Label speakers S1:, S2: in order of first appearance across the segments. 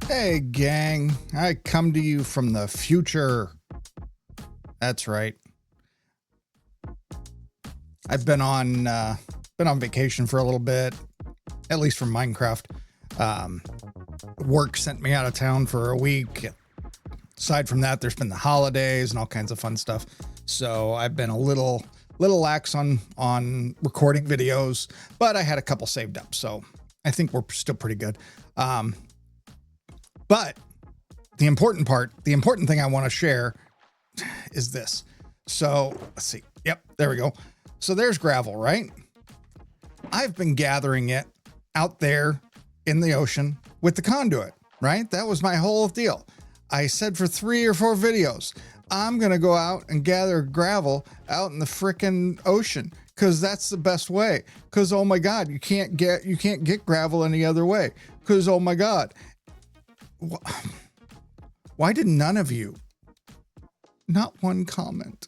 S1: Hey gang, I come to you from the future. That's right. I've been on vacation for a little bit, at least from Minecraft. Work sent me out of town for a week. Aside from that, there's been the holidays and all kinds of fun stuff. So I've been a little lax on recording videos, but I had a couple saved up, so I think we're still pretty good. But the important thing I want to share is this. So let's see. Yep, there we go. So there's gravel, right? I've been gathering it out there in the ocean with the conduit, right? That was my whole deal. I said for 3 or 4 videos, I'm going to go out and gather gravel out in the frickin' ocean because that's the best way. Because, oh my God, you can't get gravel any other way. Because, oh my God. Why did none of you, not one comment?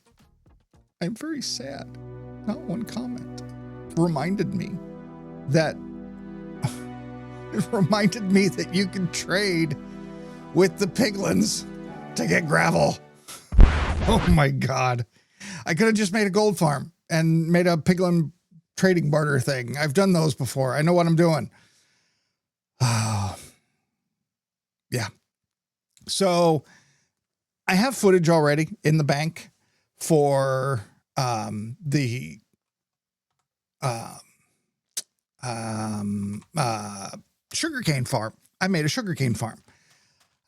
S1: I'm very sad. Not one comment reminded me that you can trade with the piglins to get gravel. Oh my God. I could have just made a gold farm and made a piglin trading barter thing. I've done those before. I know what I'm doing. Yeah. So I have footage already in the bank for the sugarcane farm. I made a sugarcane farm.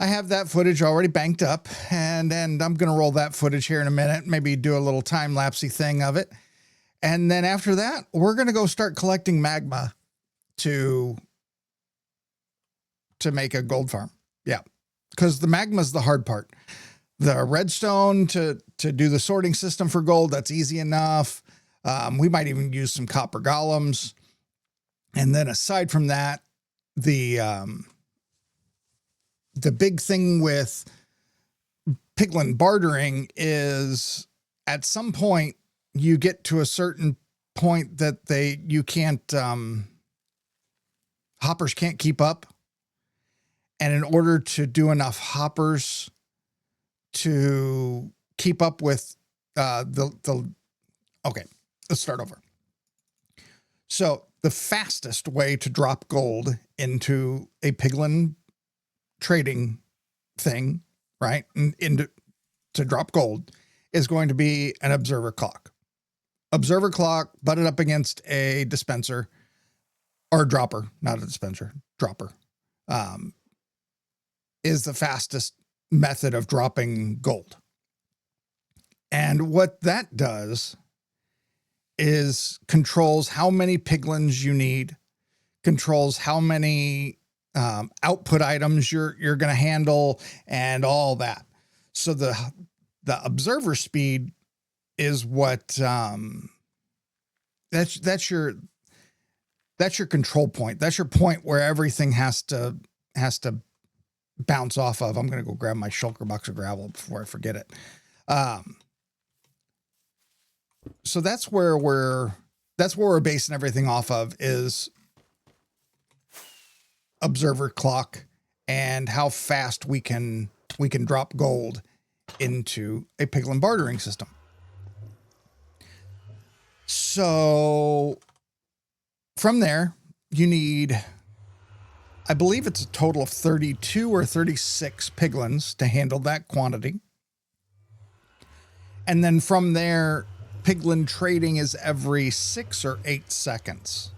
S1: I have that footage already banked up, and I'm going to roll that footage here in a minute, maybe do a little time-lapsey thing of it. And then after that, we're going to go start collecting magma to make a gold farm. Yeah, because the magma is the hard part. The redstone to do the sorting system for gold, that's easy enough. We might even use some copper golems. And then aside from that, the big thing with piglin bartering is at some point you get to a certain point that you can't, hoppers can't keep up. And in order to do enough hoppers to keep up with okay, let's start over. So the fastest way to drop gold into a piglin trading thing, right? And to drop gold is going to be an observer clock. Observer clock butted up against a dispenser or a dropper, not a dispenser, dropper. Is the fastest method of dropping gold. And what that does is controls how many piglins you need, controls how many output items you're going to handle, and all that. So the observer speed is what that's your control point. That's your point where everything has to bounce off of. I'm going to go grab my shulker box of gravel before I forget it. So that's where we're basing everything off of, is observer clock and how fast we can drop gold into a piglin bartering system. So from there, you need, I believe it's a total of 32 or 36 piglins to handle that quantity. And then from there, piglin trading is every 6 or 8 seconds.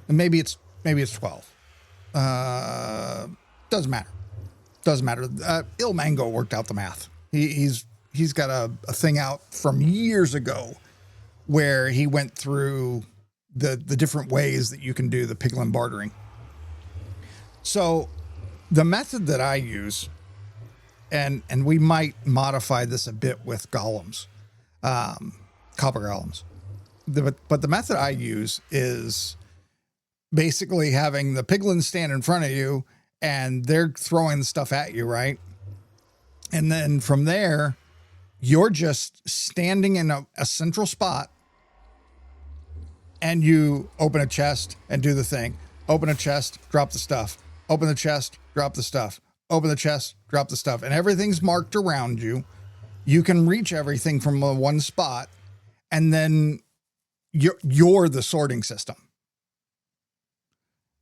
S1: And maybe it's 12. Doesn't matter. Il Mango worked out the math. He's got a thing out from years ago where he went through the different ways that you can do the piglin bartering. So the method that I use, and we might modify this a bit with golems, copper golems, but the method I use is basically having the piglins stand in front of you and they're throwing the stuff at you, right? And then from there, you're just standing in a central spot and you open a chest and do the thing. Open a chest, drop the stuff. Open the chest, drop the stuff. Open the chest, drop the stuff. And everything's marked around you. You can reach everything from one spot, and then you're the sorting system.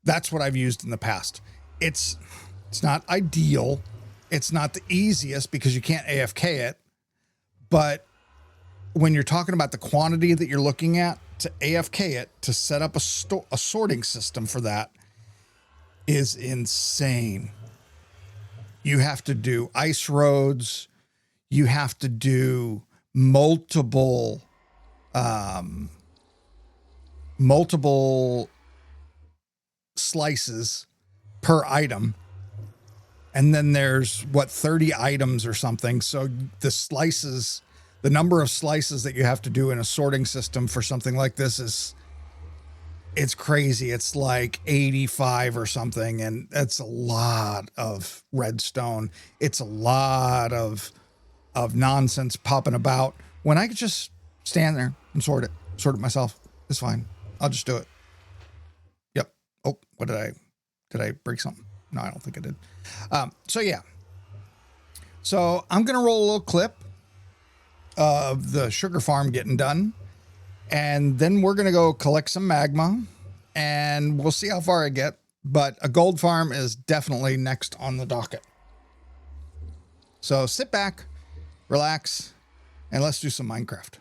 S1: That's what I've used in the past. It's not ideal. It's not the easiest because you can't AFK it. But when you're talking about the quantity that you're looking at, to AFK it, to set up a sorting system for that is insane. You have to do ice roads. You have to do multiple slices per item. And then there's 30 items or something. So the number of slices that you have to do in a sorting system for something like this it's crazy. It's like 85 or something. And that's a lot of redstone. It's a lot of nonsense popping about when I could just stand there and sort it myself. It's fine. I'll just do it. Yep. Oh, what did I break something? No, I don't think I did. So yeah. So I'm going to roll a little clip of the sugar farm getting done. And then we're going to go collect some magma and we'll see how far I get. But a gold farm is definitely next on the docket. So sit back, relax, and let's do some Minecraft.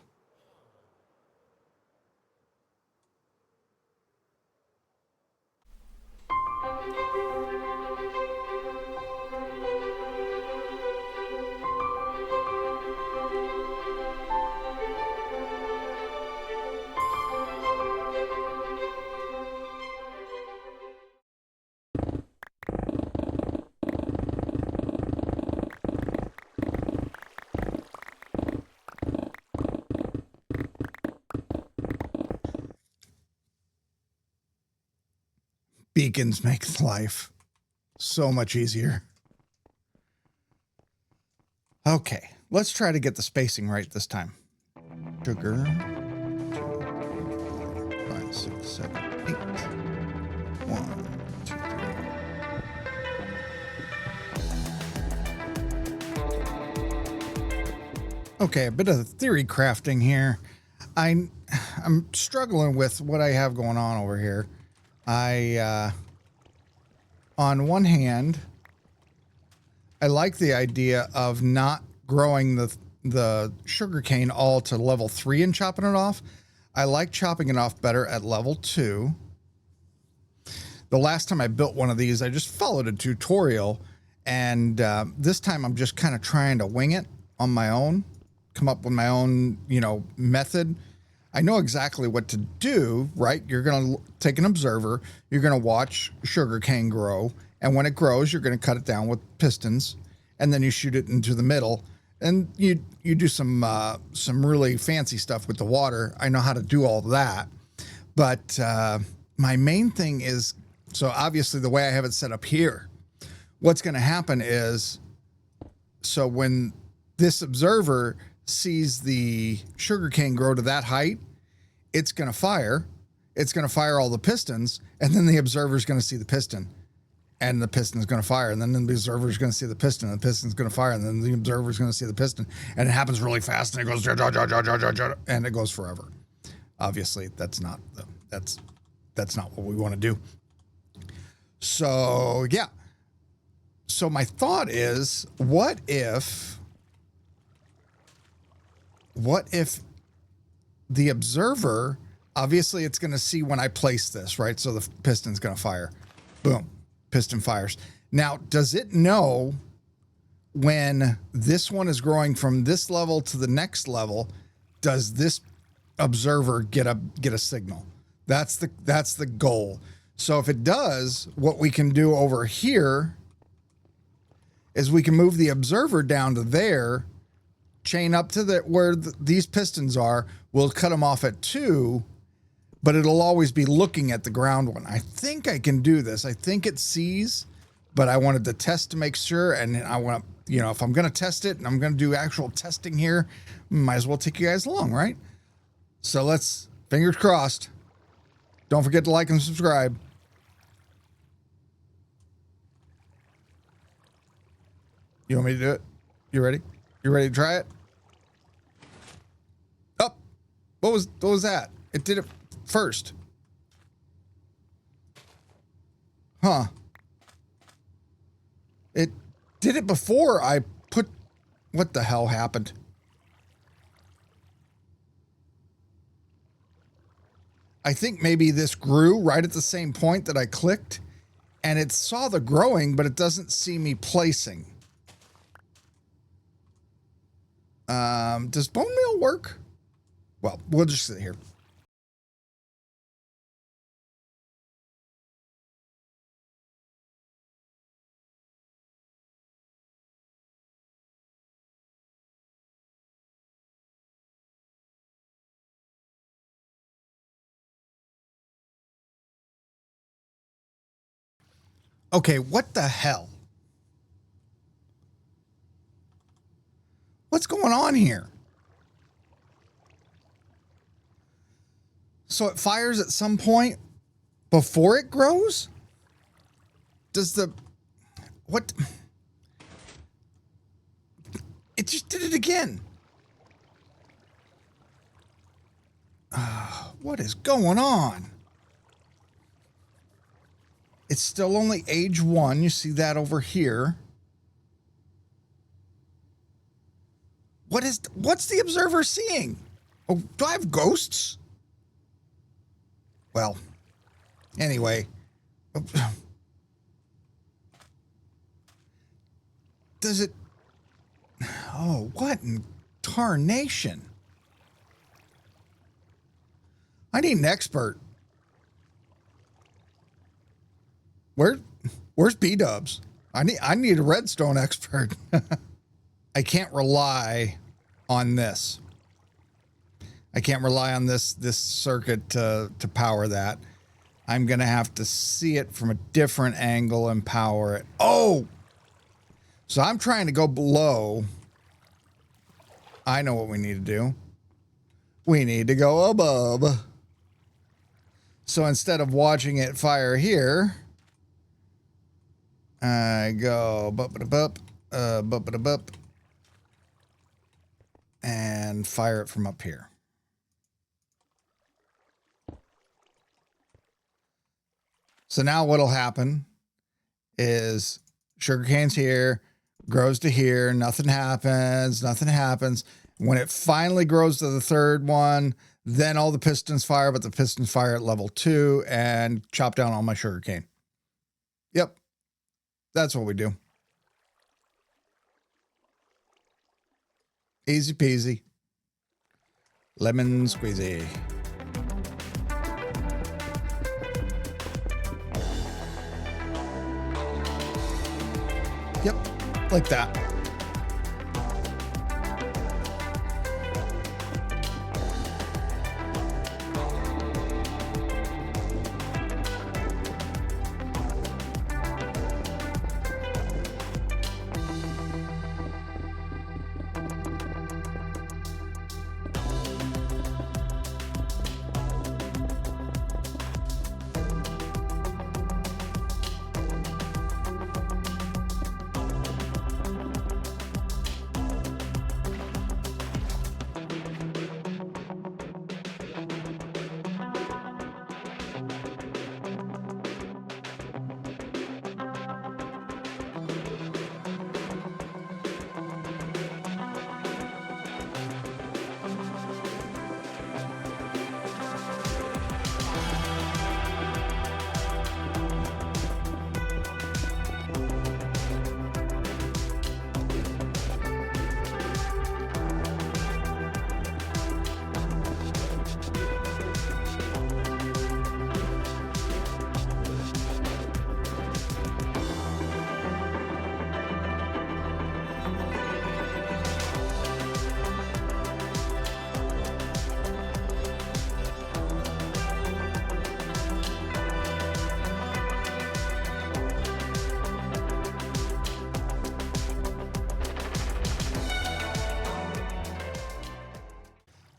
S1: Beacons make life so much easier. Okay, let's try to get the spacing right this time. Sugar. 2, 5, 6, 7, 8. 1, 2, 3. Okay, a bit of theory crafting here. I'm struggling with what I have going on over here. On one hand, I like the idea of not growing the sugarcane all to level 3 and chopping it off. I like chopping it off better at level 2. The last time I built one of these, I just followed a tutorial, and this time I'm just kind of trying to wing it on my own, come up with my own, method. I know exactly what to do, right? You're going to take an observer. You're going to watch sugarcane grow. And when it grows, you're going to cut it down with pistons. And then you shoot it into the middle. And you do some really fancy stuff with the water. I know how to do all that. But my main thing is, so obviously the way I have it set up here, what's going to happen is, so when this observer sees the sugarcane grow to that height, it's going to fire. It's going to fire all the pistons, and then the observer is going to see the piston, and the piston is going to fire, and then the observer is going to see the piston, and the piston is going to fire, and then the observer is going to see the piston, and it happens really fast, and it goes, and it goes forever. Obviously, that's not what we want to do. So yeah. So my thought is, what if the observer, obviously it's going to see when I place this, right? So the piston's going to fire. Boom, piston fires. Now, does it know when this one is growing from this level to the next level? Does this observer get a signal? That's the goal. So if it does, what we can do over here is we can move the observer down to there, chain up to where these pistons are. We'll cut them off at 2, but it'll always be looking at the ground one. I think I can do this. I think it sees, but I wanted to test to make sure. And I want to, if I'm going to test it and I'm going to do actual testing here, might as well take you guys along, right? So let's, fingers crossed. Don't forget to like and subscribe. You want me to do it? You ready? You ready to try it? Oh, what was that? It did it first. Huh. It did it before I put... What the hell happened? I think maybe this grew right at the same point that I clicked, and it saw the growing, but it doesn't see me placing. Does bone meal work? Well, we'll just sit here. Okay, what the hell? What's going on here? So it fires at some point before it grows? Does the... What? It just did it again. What is going on? It's still only age 1. You see that over here. What's the observer seeing? Oh, do I have ghosts? Well, anyway. Does it... Oh, what in tarnation? I need an expert. Where's B-dubs? I need a redstone expert. I can't rely on this. I can't rely on this circuit to power that. I'm gonna have to see it from a different angle and power it. Oh! So I'm trying to go below. I know what we need to do. We need to go above. So instead of watching it fire here, I go bup-a-da-bup, bup-a-da-bup, and fire it from up here. So now what'll happen is sugarcane's here, grows to here, nothing happens. When it finally grows to the third one, then all the pistons fire, but the pistons fire at level 2 and chop down all my sugarcane. Yep. That's what we do. Easy peasy. Lemon squeezy. Yep, like that.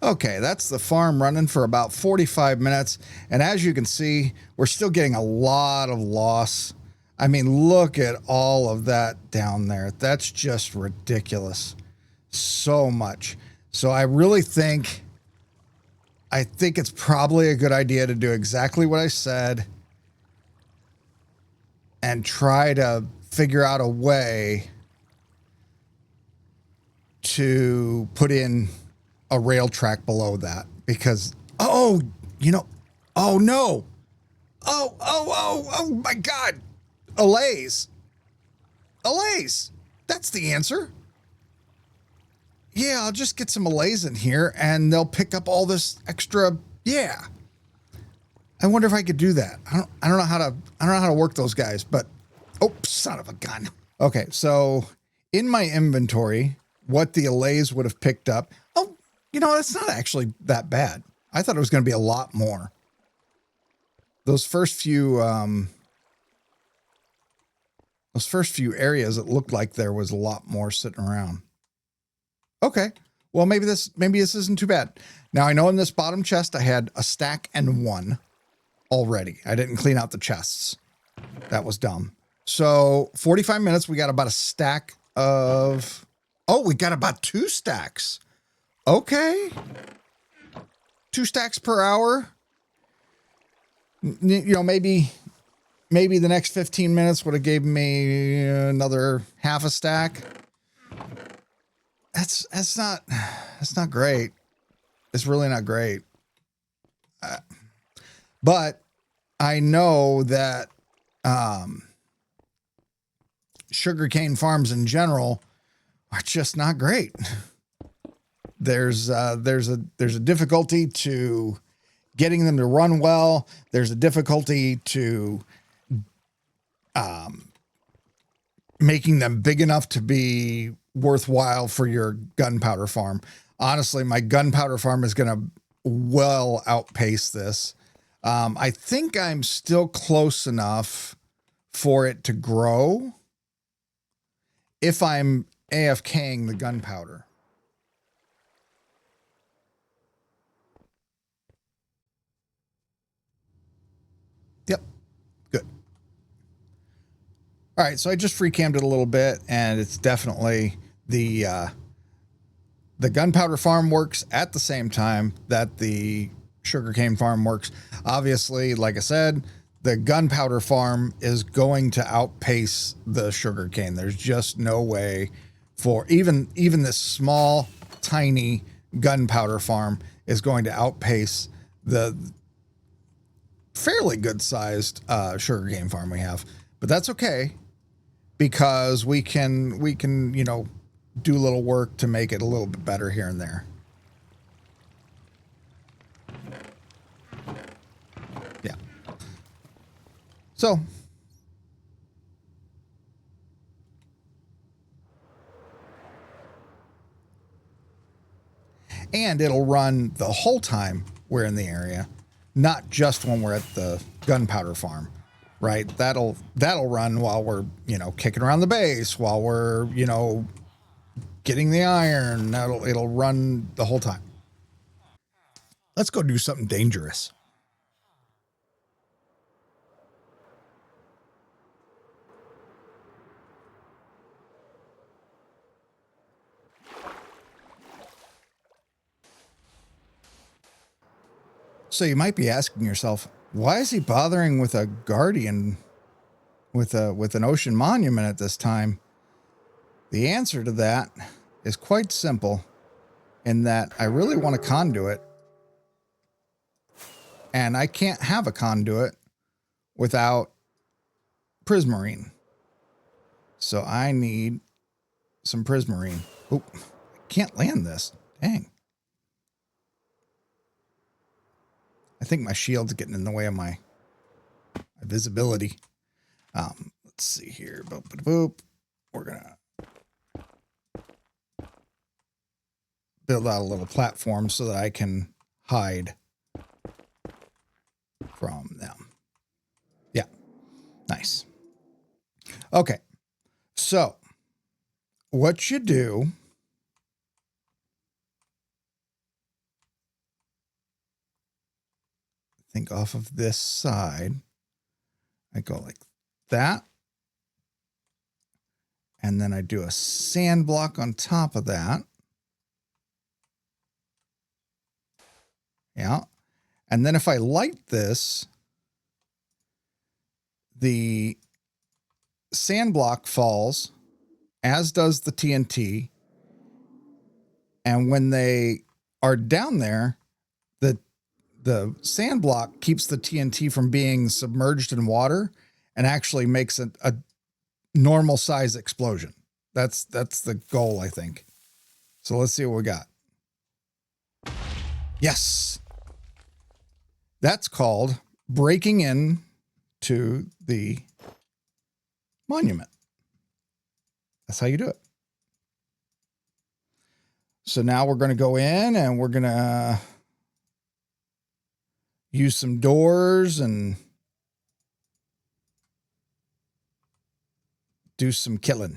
S1: Okay, that's the farm running for about 45 minutes. And as you can see, we're still getting a lot of loss. I mean, look at all of that down there. That's just ridiculous. So much. So I really think it's probably a good idea to do exactly what I said and try to figure out a way to put in a rail track below that, because, oh, oh no. Oh my God. Allays. That's the answer. Yeah, I'll just get some allays in here and they'll pick up all this extra. Yeah. I wonder if I could do that. I don't know how to work those guys, but oh, son of a gun. Okay, so in my inventory, what the allays would have picked up. Oh, that's not actually that bad. I thought it was going to be a lot more. Those first few areas, it looked like there was a lot more sitting around. Okay. Well, maybe this isn't too bad. Now I know in this bottom chest, I had a stack and one already. I didn't clean out the chests. That was dumb. So 45 minutes, we got about a stack of, we got about 2 stacks. Okay. 2 stacks per hour. Maybe the next 15 minutes would have gave me another half a stack. That's not great. It's really not great. But I know that sugarcane farms in general are just not great. There's a difficulty to getting them to run well. There's a difficulty to making them big enough to be worthwhile for your gunpowder farm. Honestly, my gunpowder farm is going to well outpace this. I think I'm still close enough for it to grow if I'm AFKing the gunpowder. Yep. Good. All right. So I just free cammed it a little bit, and it's definitely the gunpowder farm works at the same time that the sugarcane farm works. Obviously, like I said, the gunpowder farm is going to outpace the sugarcane. There's just no way for even this small, tiny gunpowder farm is going to outpace the fairly good sized sugarcane farm we have. But that's okay, because we can do a little work to make it a little bit better here and there. Yeah. So and it'll run the whole time we're in the area, not just when we're at the gunpowder farm, right? That'll run while we're, kicking around the base, while we're, getting the iron. It'll run the whole time. Let's go do something dangerous. So you might be asking yourself, why is he bothering with a guardian with an ocean monument at this time? The answer to that is quite simple, in that I really want a conduit, and I can't have a conduit without prismarine. So I need some prismarine. Oh, I can't land this. Dang. I think my shield's getting in the way of my visibility. Let's see here. Boop, boop, boop. We're going to build out a little platform so that I can hide from them. Yeah. Nice. Okay. So what you do like off of this side. I go like that. And then I do a sand block on top of that. Yeah. And then if I light this, the sand block falls, as does the TNT. And when they are down there, the sand block keeps the TNT from being submerged in water and actually makes a normal size explosion. That's the goal, I think. So let's see what we got. Yes. That's called breaking in to the monument. That's how you do it. So now we're going to go in and we're going to use some doors and do some killing.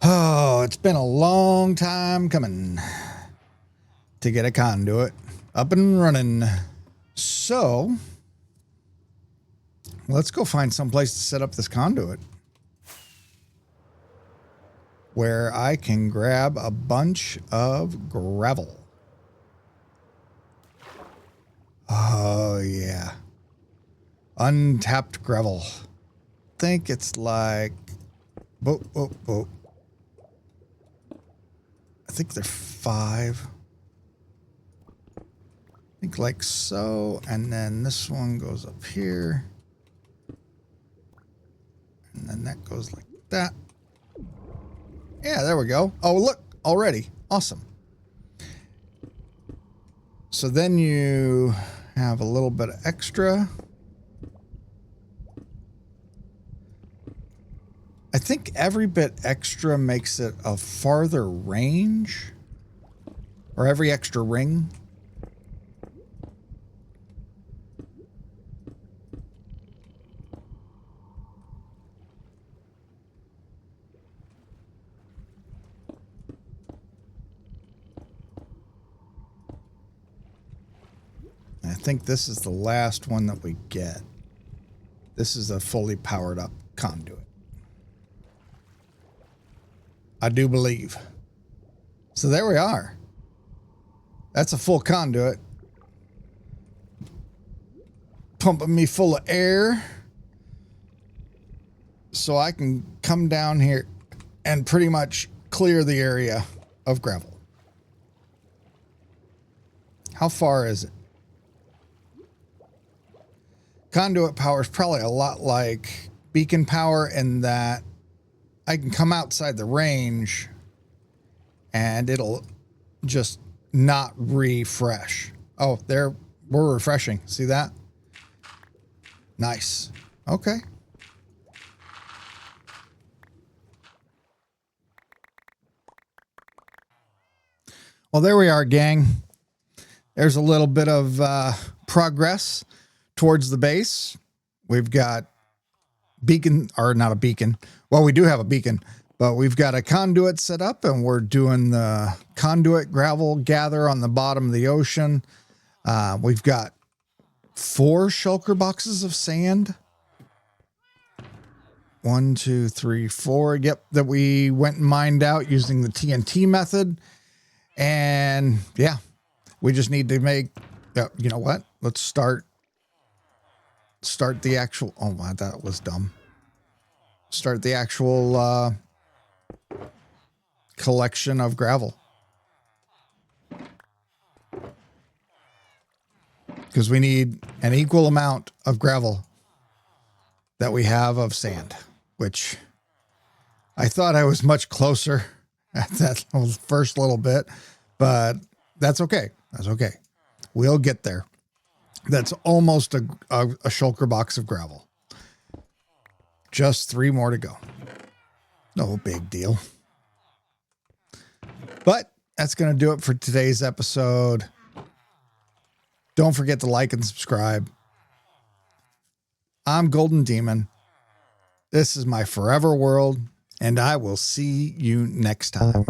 S1: Oh, it's been a long time coming to get a conduit up and running. So let's go find some place to set up this conduit where I can grab a bunch of gravel. Oh, yeah. Untapped gravel. I think it's like... I think they're 5. I think like so. And then this one goes up here. And then that goes like that. Yeah, there we go. Oh, look, already. Awesome. So then you have a little bit of extra. I think every bit extra makes it a farther range, or every extra ring. I think this is the last one that we get. This is a fully powered up conduit. I do believe. So there we are. That's a full conduit. Pumping me full of air. So I can come down here and pretty much clear the area of gravel. How far is it? Conduit power is probably a lot like beacon power in that I can come outside the range and it'll just not refresh. Oh, there, we're refreshing. See that? Nice. Okay. Well, there we are, gang. There's a little bit of progress towards the base. We've got beacon, or not a beacon. Well, we do have a beacon, but we've got a conduit set up and we're doing the conduit gravel gather on the bottom of the ocean. We've got 4 shulker boxes of sand. 1, 2, 3, 4. Yep. That we went and mined out using the TNT method. And yeah, we just need to make, you know what? Let's start the actual, oh my, that was dumb. Start the actual, collection of gravel. Because we need an equal amount of gravel that we have of sand, which I thought I was much closer at that first little bit, but that's okay. That's okay. We'll get there. That's almost a shulker box of gravel. Just 3 more to go. No big deal. But that's going to do it for today's episode. Don't forget to like and subscribe. I'm Golden Deamon. This is my forever world, and I will see you next time.